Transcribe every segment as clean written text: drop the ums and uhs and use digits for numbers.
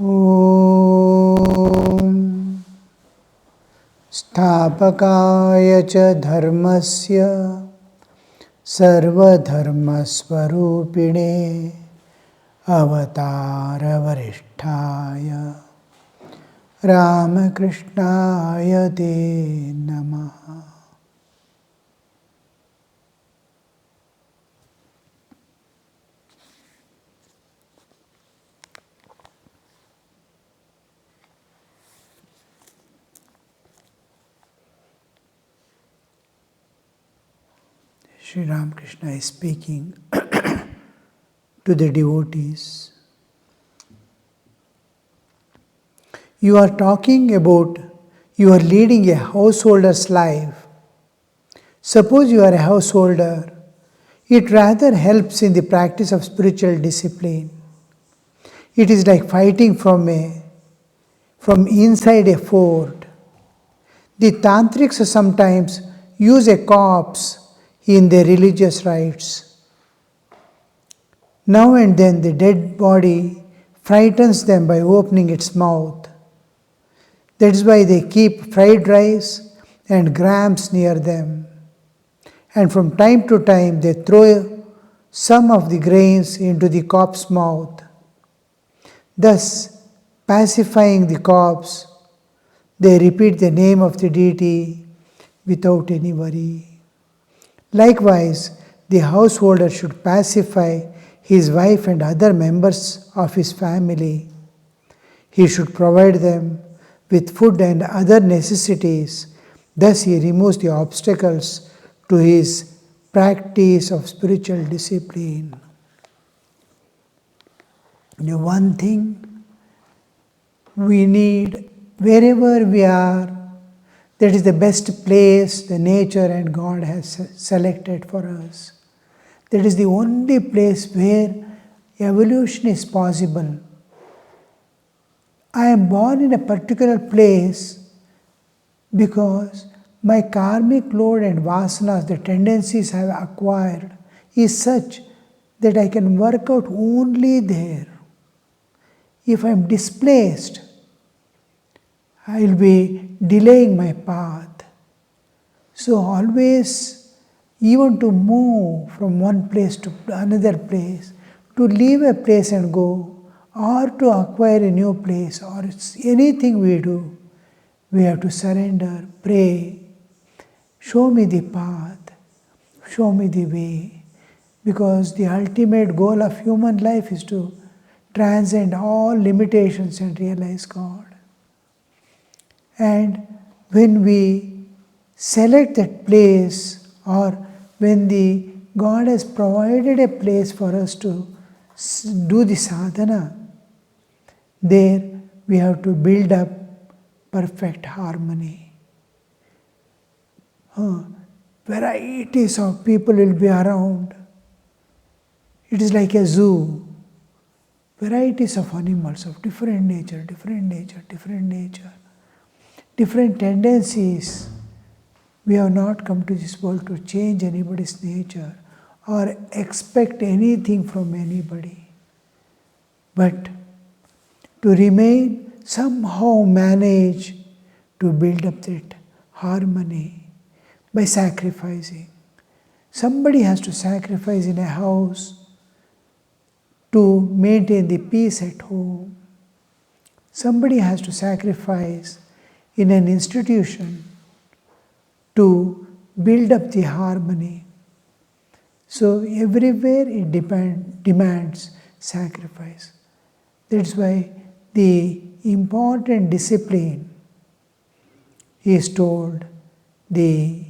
ॐ स्थापकाय च धर्मस्य सर्वधर्मस्वरूपिणे अवतारवरिष्ठाय रामकृष्णाय ते नमः। Sri Ramakrishna is speaking to the devotees. You are talking about you are leading a householder's life. Suppose you are a householder, it rather helps in the practice of spiritual discipline. It is like fighting from inside a fort. The tantrics sometimes use a corpse in their religious rites. Now and then the dead body frightens them by opening its mouth. That is why they keep fried rice and grams near them. And from time to time they throw some of the grains into the corpse's mouth, thus pacifying the corpse. They repeat the name of the deity without any worry. Likewise, the householder should pacify his wife and other members of his family. He should provide them with food and other necessities. Thus, he removes the obstacles to his practice of spiritual discipline. The one thing we need wherever we are, that is the best place the nature and God has selected for us. That is the only place where evolution is possible. I am born in a particular place because my karmic load and vasanas, the tendencies I have acquired, is such that I can work out only there. If I am displaced, I will be delaying my path. So always, even to move from one place to another place, to leave a place and go, or to acquire a new place, or it's anything we do, we have to surrender, pray, show me the path, show me the way, because the ultimate goal of human life is to transcend all limitations and realize God. And when we select that place, or when the God has provided a place for us to do the sadhana, there we have to build up perfect harmony. Varieties of people will be around. It is like a zoo. Varieties of animals of different nature, different tendencies. We have not come to this world to change anybody's nature or expect anything from anybody, but to remain, somehow manage to build up that harmony by sacrificing. Somebody has to sacrifice in a house to maintain the peace at home. Somebody has to sacrifice in an institution to build up the harmony. So everywhere it demands sacrifice. That's why the important discipline is told the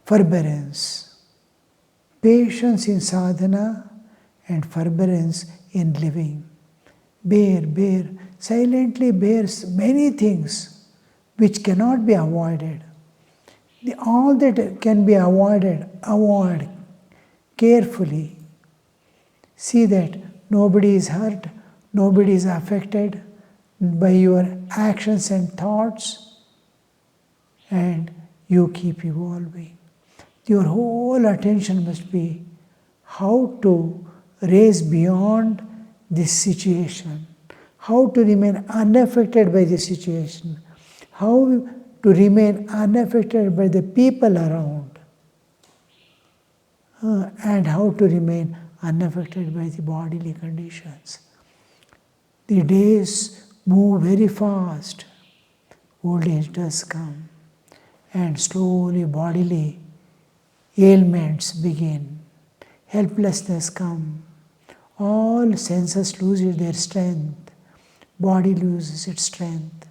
forbearance, patience in sadhana and forbearance in living. Silently bears many things which cannot be avoided. All that can be avoided, avoid carefully. See that nobody is hurt, nobody is affected by your actions and thoughts, and you keep evolving. Your whole attention must be how to raise beyond this situation, how to remain unaffected by the situation, how to remain unaffected by the people around, and how to remain unaffected by the bodily conditions. The days move very fast. Old age does come, and slowly bodily ailments begin. Helplessness come. All senses lose their strength. Body loses its strength.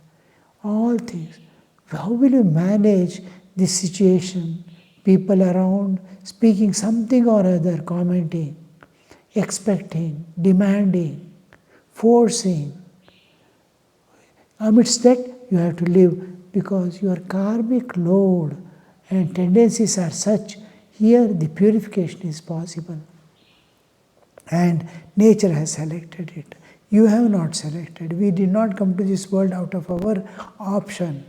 All things. How will you manage this situation? People around speaking something or other, commenting, expecting, demanding, forcing. Amidst that, you have to live because your karmic load and tendencies are such. Here, the purification is possible. And nature has selected it. You have not selected. We did not come to this world out of our option.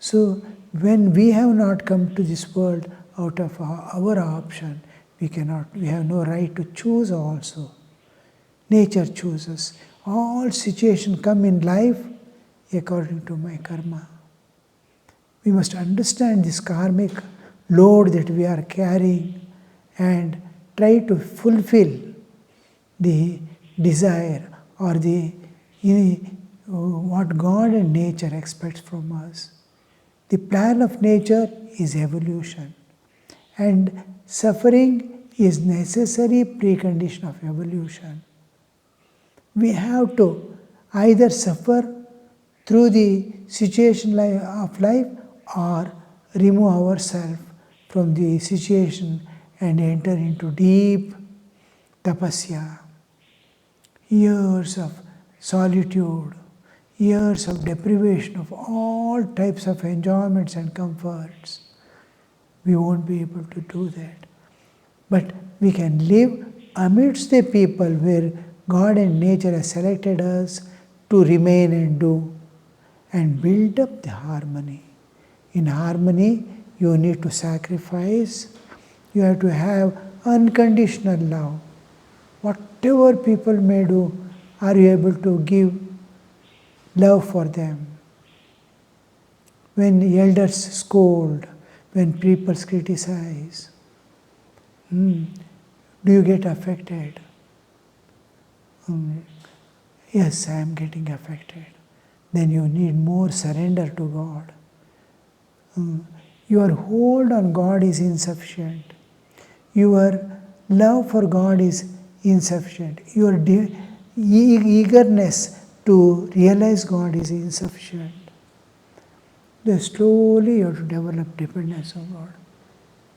So, when we have not come to this world out of our option, we have no right to choose also. Nature chooses. All situations come in life according to my karma. We must understand this karmic load that we are carrying and try to fulfill the desire or what God and nature expects from us. The plan of nature is evolution, and suffering is necessary precondition of evolution. We have to either suffer through the situation of life or remove ourselves from the situation and enter into deep tapasya. Years of solitude, years of deprivation of all types of enjoyments and comforts. We won't be able to do that. But we can live amidst the people where God and nature has selected us to remain and do, and build up the harmony. In harmony, you need to sacrifice. You have to have unconditional love. Whatever people may do, are you able to give love for them? When the elders scold, when people criticize, do you get affected? Yes, I am getting affected. Then you need more surrender to God. Your hold on God is insufficient. Your love for God is insufficient. Your eagerness to realize God is insufficient. Then slowly you have to develop dependence on God.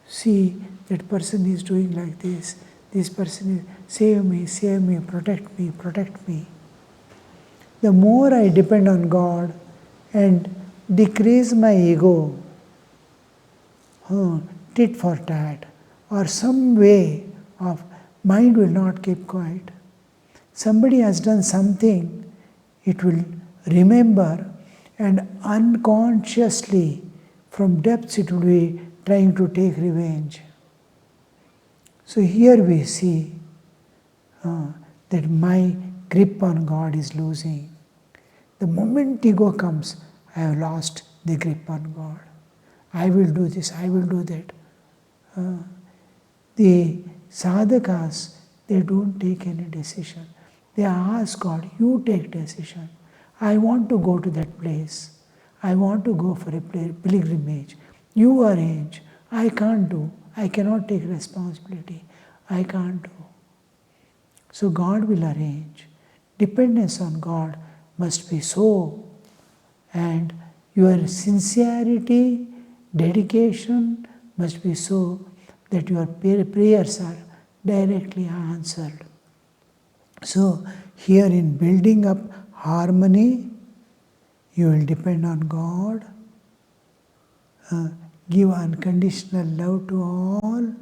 See, that person is doing like this. This person is, save me, protect me, protect me. The more I depend on God and decrease my ego, tit for tat, or some way of mind will not keep quiet. Somebody has done something, it will remember, and unconsciously from depths it will be trying to take revenge. So here we see that my grip on God is losing. The moment ego comes, I have lost the grip on God. I will do this, I will do that. The sadhakas, they don't take any decision. They ask God, you take decision. I want to go to that place. I want to go for a pilgrimage. You arrange. I can't do. I cannot take responsibility. I can't do. So God will arrange. Dependence on God must be so. And your sincerity, dedication must be so that your prayers are directly answered. So here in building up harmony, you will depend on God, give unconditional love to all,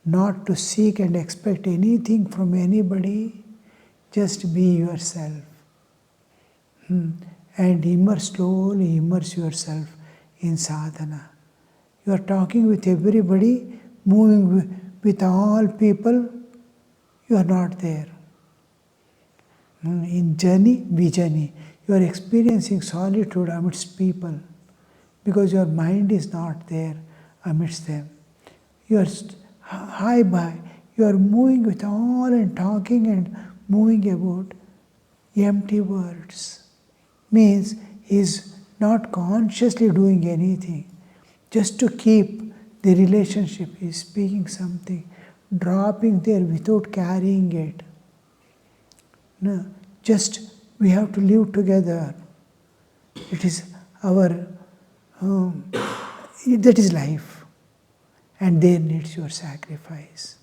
not to seek and expect anything from anybody, just be yourself. And slowly immerse yourself in sadhana. You are talking with everybody, moving with all people, you are not there. In journey, vijani, you are experiencing solitude amidst people because your mind is not there amidst them. You are high by, you are moving with all and talking and moving about empty words. Means he is not consciously doing anything. Just to keep the relationship, he is speaking something, dropping there without carrying it. No, just we have to live together. It is our, that is life. And there needs your sacrifice.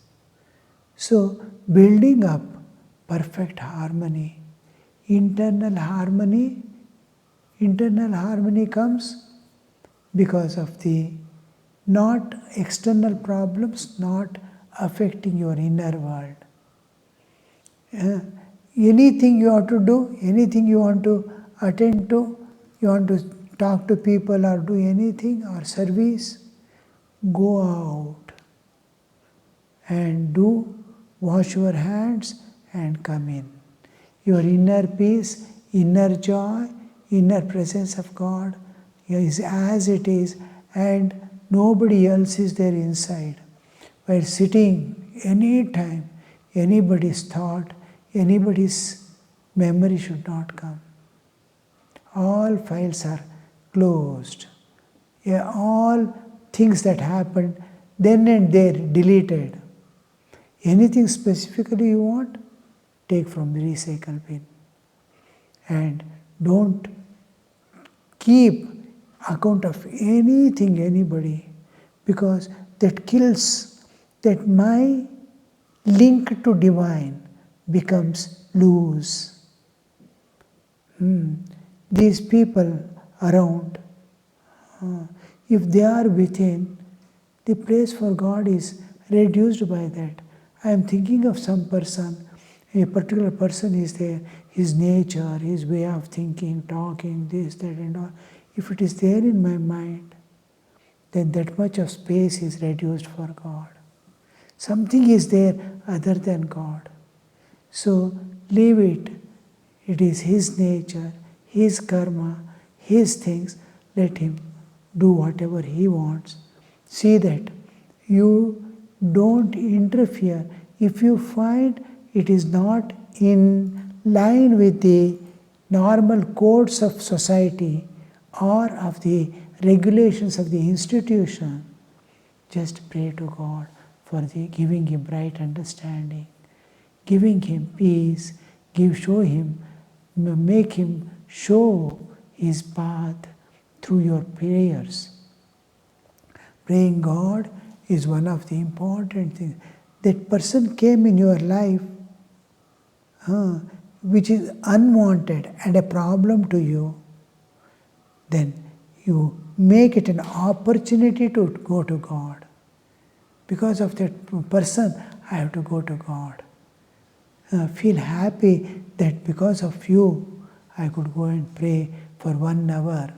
So, building up perfect harmony, internal harmony comes because of the not external problems not affecting your inner world. Anything you have to do, anything you want to attend to, you want to talk to people or do anything or service, go out and do, wash your hands and come in. Your inner peace, inner joy, inner presence of God is as it is, and nobody else is there inside. While sitting, any time, anybody's thought, anybody's memory should not come. All files are closed. Yeah, all things that happened then and there deleted. Anything specifically you want, take from the recycle bin. And don't keep account of anything, anybody, because that kills, that my link to divine becomes loose. These people around, if they are within, the place for God is reduced by that. I am thinking of some person, a particular person is there, his nature, his way of thinking, talking, this, that and all. If it is there in my mind, then that much of space is reduced for God. Something is there other than God. So leave it. It is his nature, his karma, his things. Let him do whatever he wants. See that you don't interfere. If you find it is not in line with the normal codes of society or of the regulations of the institution, just pray to God for the giving him right understanding, giving him peace, show him, make him show his path through your prayers. Praying God is one of the important things. That person came in your life which is unwanted and a problem to you, then you make it an opportunity to go to God. Because of that person, I have to go to God. Feel happy that because of you, I could go and pray for 1 hour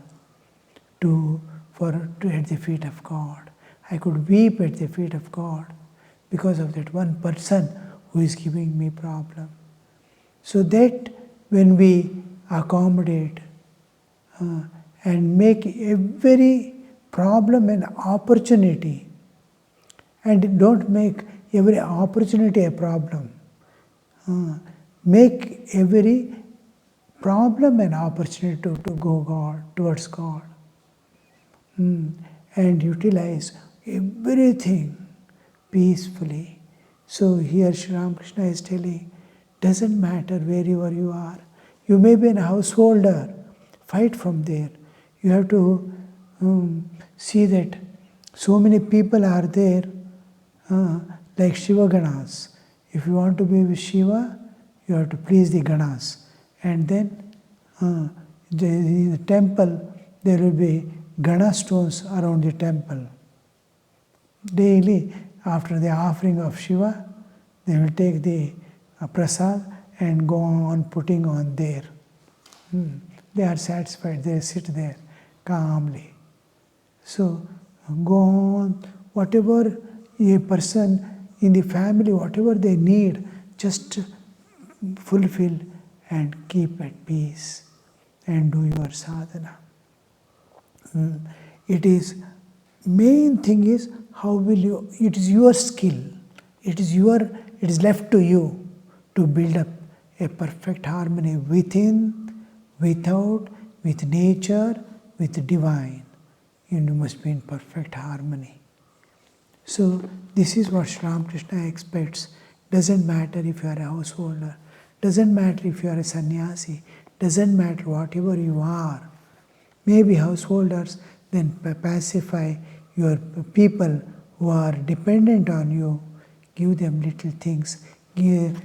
at the feet of God. I could weep at the feet of God because of that one person who is giving me problem. So that when we accommodate and make every problem an opportunity, and don't make every opportunity a problem. Make every problem an opportunity to go towards God. And utilize everything peacefully. So here Sri Ramakrishna is telling, doesn't matter wherever you are. You may be a householder, fight from there. You have to see that so many people are there, like Shiva Ganas. If you want to be with Shiva, you have to please the Ganas. And then in the temple, there will be Gana stones around the temple. Daily, after the offering of Shiva, they will take the prasad and go on putting on there. They are satisfied, they sit there calmly. So, go on, whatever a person in the family, whatever they need, just fulfill and keep at peace and do your sadhana. It is, main thing is how will you, it is your skill, it is left to you to build up a perfect harmony within, without, with nature, with divine. You must be in perfect harmony. So this is what Sri Ramakrishna expects. Doesn't matter if you are a householder, doesn't matter if you are a sannyasi, doesn't matter whatever you are. Maybe householders, then pacify your people who are dependent on you. Give them little things.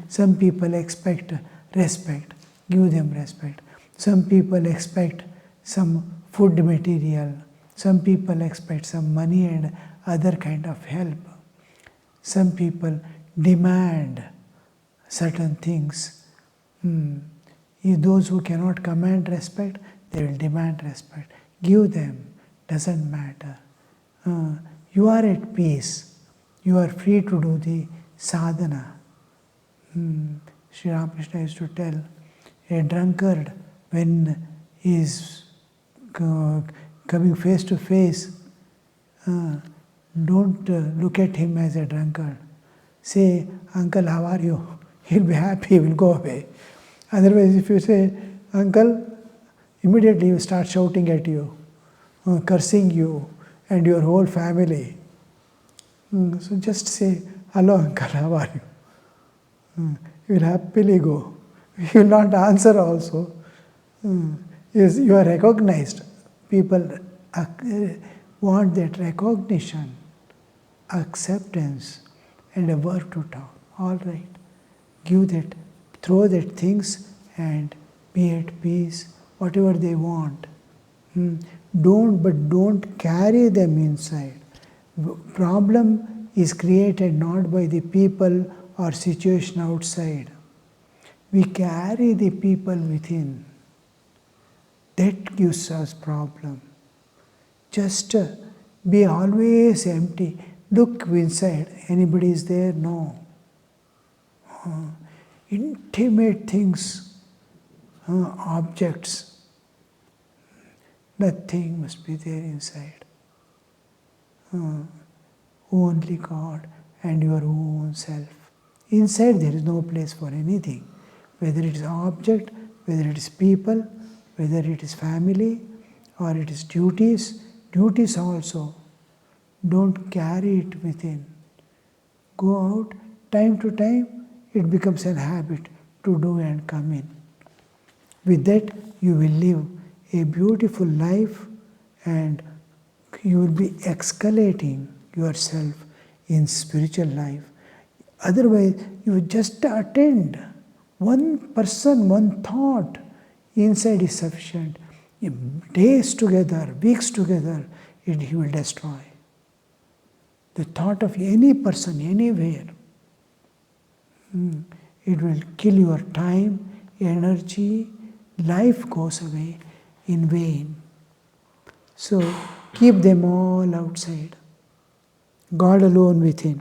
Some people expect respect. Give them respect. Some people expect some food material. Some people expect some money and other kind of help. Some people demand certain things. Those who cannot command respect, they will demand respect. Give them, doesn't matter. You are at peace. You are free to do the sadhana. Sri Ramakrishna used to tell a drunkard when he is coming face to face, don't look at him as a drunkard. Say, "Uncle, how are you?" He'll be happy, he will go away. Otherwise, if you say, "Uncle," immediately he will start shouting at you, cursing you and your whole family. So just say, "Hello, uncle, how are you?" He will happily go. He will not answer also. Yes, you are recognized. People want that recognition, acceptance, and a word to talk. All right. Give that, throw that things and be at peace, whatever they want. Don't carry them inside. Problem is created not by the people or situation outside. We carry the people within. That gives us problem. Just be always empty. Look inside. Anybody is there? No. Intimate things, objects. Nothing must be there inside. Only God and your own self. Inside there is no place for anything. Whether it is object, whether it is people, whether it is family, or it is duties also. Don't carry it within. Go out, time to time, it becomes a habit to do and come in. With that, you will live a beautiful life and you will be escalating yourself in spiritual life. Otherwise, you just attend. One person, one thought inside is sufficient. Days together, weeks together, he will destroy. The thought of any person, anywhere, it will kill your time, energy, life goes away in vain. So keep them all outside. God alone within.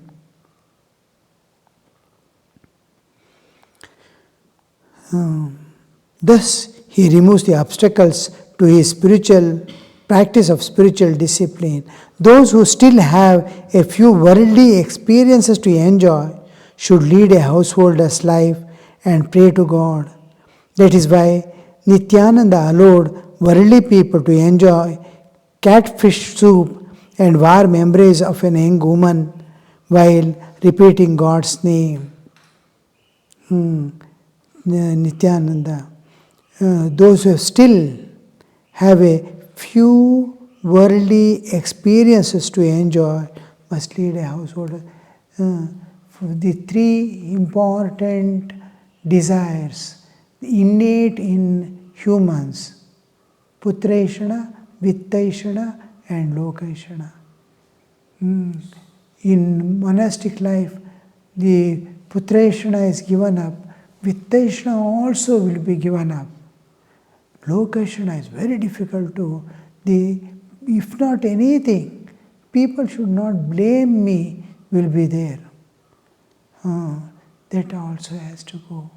Thus, he removes the obstacles to his spiritual practice of spiritual discipline. Those who still have a few worldly experiences to enjoy should lead a householder's life and pray to God. That is why Nityananda allowed worldly people to enjoy catfish soup and warm embrace of an young woman while repeating God's name. Nityananda. Those who still have a few worldly experiences to enjoy must lead a household. The three important desires innate in humans: Putraishana, Vittaishana, and Lokaishana. In monastic life, the Putraishana is given up. Vittaishana also will be given up. Lokaishana is very difficult to, if not anything, people should not blame me, will be there. That also has to go.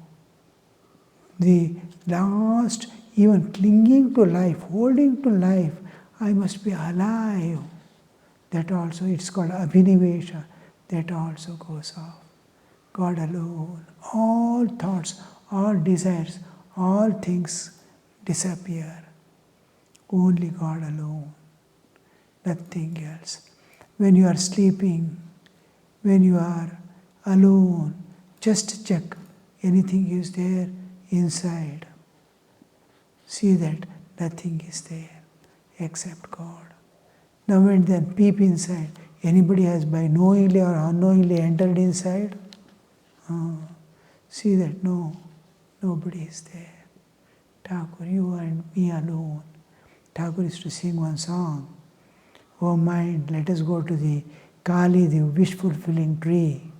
The last, even clinging to life, holding to life, I must be alive. That also, it's called abhinivesha. That also goes off. God alone. All thoughts, all desires, all things disappear. Only God alone. Nothing else. When you are sleeping, when you are alone, just check anything is there inside. See that nothing is there except God. Now and then peep inside. Anybody has by knowingly or unknowingly entered inside? See that no, nobody is there. Thakur, you and me alone. Thakur used to sing one song. Oh mind, let us go to the Kali, the wish-fulfilling tree.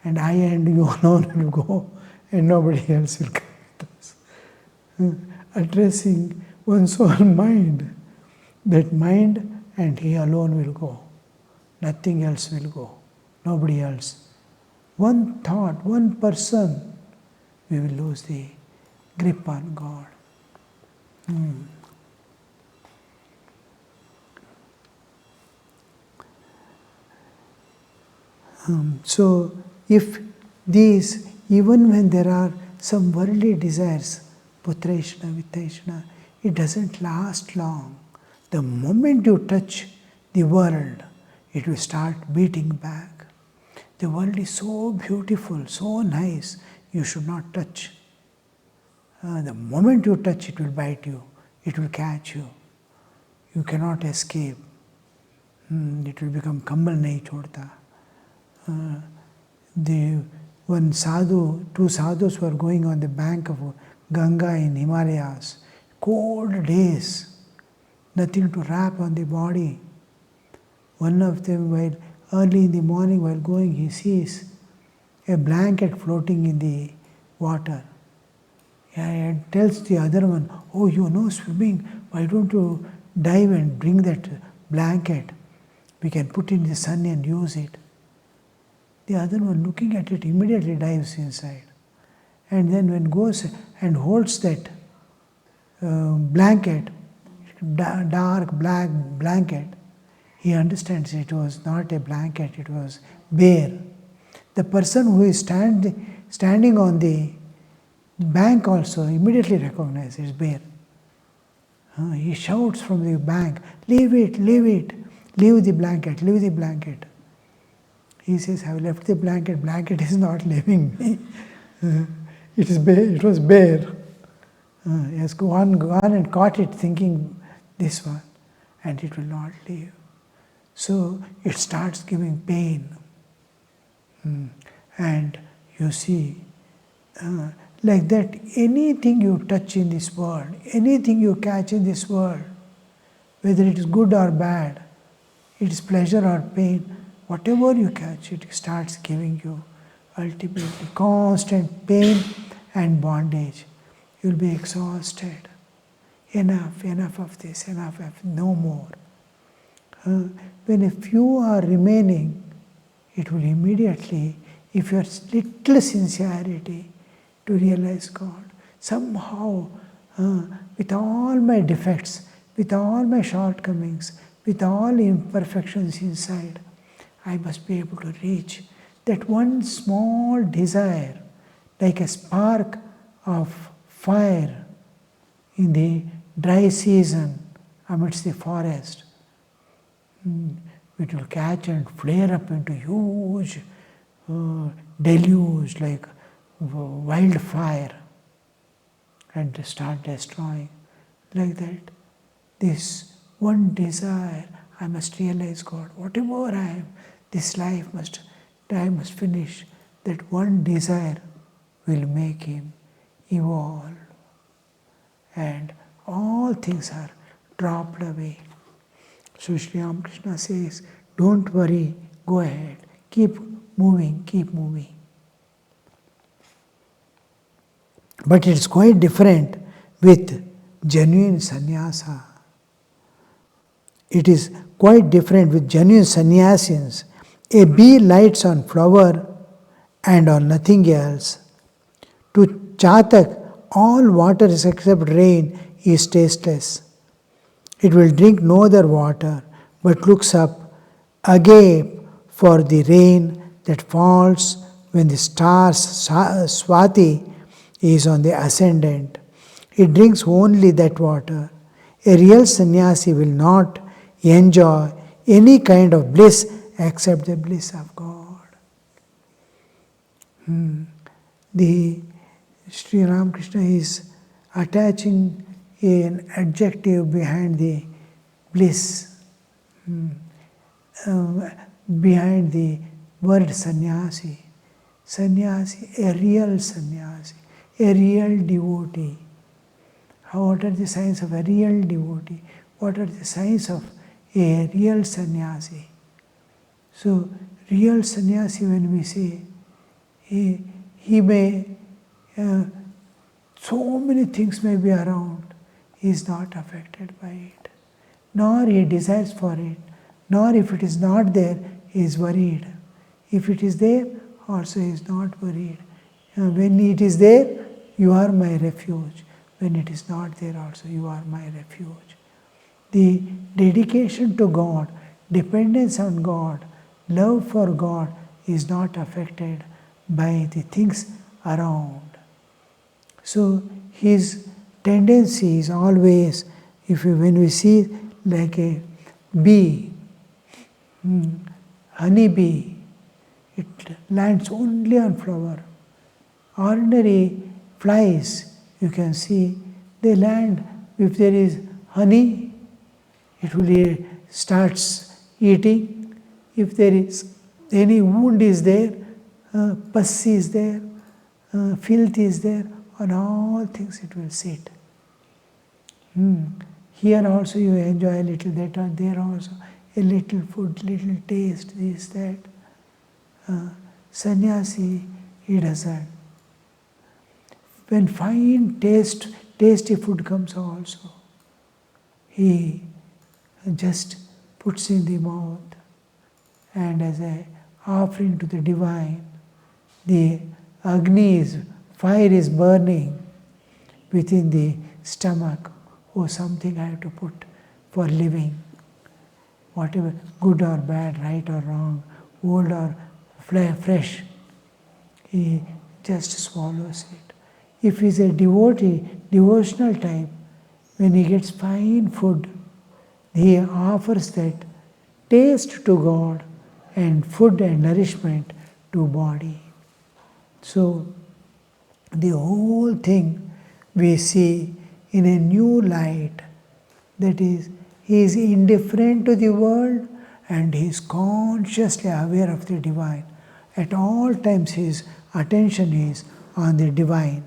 And I and you alone will go, and nobody else will come with us. Addressing one's own mind. That mind and he alone will go. Nothing else will go. Nobody else. One thought, one person, we will lose the grip on God. So, if these, even when there are some worldly desires, putraishna, vittaishna, it doesn't last long. The moment you touch the world, it will start beating back. The world is so beautiful, so nice, you should not touch. The moment you touch, it will bite you, it will catch you. You cannot escape. It will become kambal nahi chhodta. One sadhu, two sadhus were going on the bank of Ganga in Himalayas. Cold days, nothing to wrap on the body. One of them, while early in the morning while going, he sees a blanket floating in the water. And tells the other one, oh, you know swimming, why don't you dive and bring that blanket? We can put it in the sun and use it. The other one, looking at it, immediately dives inside. And then when goes and holds that blanket, dark black blanket, he understands it was not a blanket, it was bear. The person who is standing on the bank also immediately recognizes bear. He shouts from the bank, leave it, leave the blanket, leave the blanket. He says, I have left the blanket is not leaving me. It was bear. He has gone and caught it thinking this one, and it will not leave. So it starts giving pain. And you see, like that, anything you touch in this world, anything you catch in this world, whether it is good or bad, it is pleasure or pain, whatever you catch, it starts giving you ultimately constant pain and bondage. You'll be exhausted. Enough of this, no more. When a few are remaining, it will immediately, if you have little sincerity to realize God, somehow, with all my defects, with all my shortcomings, with all imperfections inside, I must be able to reach that one small desire, like a spark of fire in the dry season amidst the forest. It will catch and flare up into huge deluge like wildfire and start destroying. Like that, this one desire, I must realize God. Whatever I am, this life I must finish. That one desire will make him evolve. And all things are dropped away. So Sri Ramakrishna says, don't worry, go ahead, keep moving, keep moving. But it's quite different with genuine sannyasa. It is quite different with genuine sannyasins. A bee lights on flower and on nothing else. To Chatak, all water except rain is tasteless. It will drink no other water, but looks up, agape for the rain that falls when the star Swati is on the ascendant. It drinks only that water. A real sannyasi will not enjoy any kind of bliss except the bliss of God. The Sri Ramakrishna is attaching an adjective behind the bliss, behind the word sannyasi. Sannyasi, a real sannyasi, a real devotee. What are the signs of a real devotee? What are the signs of a real sannyasi? So, real sannyasi, when we say, he may, so many things may be around, he is not affected by it, nor he desires for it, nor if it is not there, he is worried. If it is there, also he is not worried. When it is there, you are my refuge. When it is not there also, you are my refuge. The dedication to God, dependence on God, love for God is not affected by the things around. So his tendency is always, when we see like a bee, honey bee, it lands only on flower. Ordinary flies, you can see, they land, if there is honey, it will starts eating. If there is any wound is there, pus is there, filth is there, on all things it will sit. Here also you enjoy a little that, or there also a little food, little taste, this, that. Sannyasi, he doesn't. When fine tasty food comes also, he just puts in the mouth, and as an offering to the divine, the fire is burning within the stomach. Oh, something I have to put for living. Whatever, good or bad, right or wrong, old or fresh, he just swallows it. If he is a devotee, devotional type, when he gets fine food, he offers that taste to God and food and nourishment to body. So the whole thing we see in a new light, that is, he is indifferent to the world and he is consciously aware of the divine. At all times his attention is on the divine.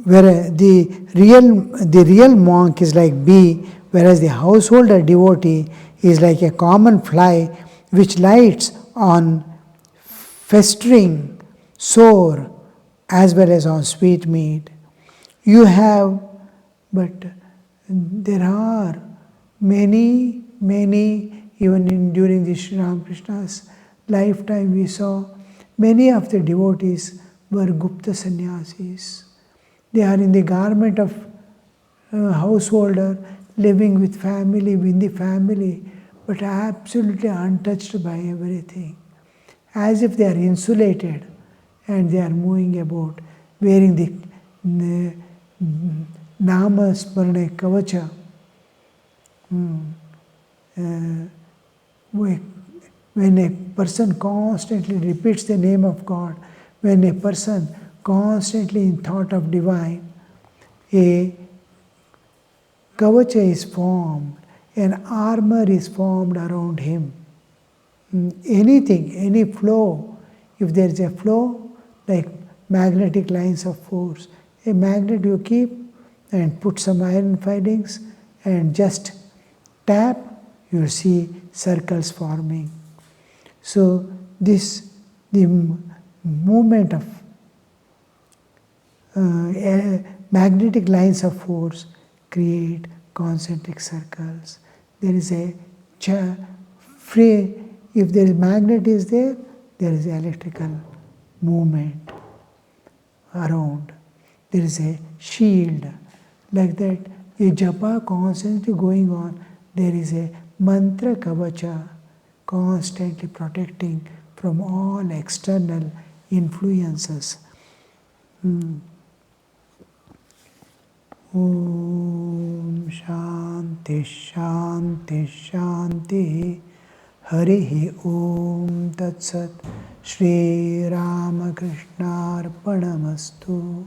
Whereas the real monk is like bee, whereas the householder devotee is like a common fly which lights on festering sore as well as on sweet meat. You have, but there are many, even during the Sri Ramakrishna's lifetime we saw many of the devotees were Gupta sannyasis. They are in the garment of householder, living with family, in the family, but absolutely untouched by everything. As if they are insulated and they are moving about, wearing the Nama Smarane Kavacha. When a person constantly repeats the name of God, when a person constantly in thought of divine, a kavacha is formed, an armor is formed around him. Anything, any flow, if there is a flow, like magnetic lines of force, a magnet you keep and put some iron filings and just tap, you will see circles forming. So the movement of magnetic lines of force create concentric circles. There is a free, if there is magnet is there is electrical movement around. There is a shield. Like that, a japa constantly going on. There is a mantra kavacha constantly protecting from all external influences. Om Shanti Shanti Shanti. Harihi Om Tat Sat. Shri Ramakrishna Arpanamastu.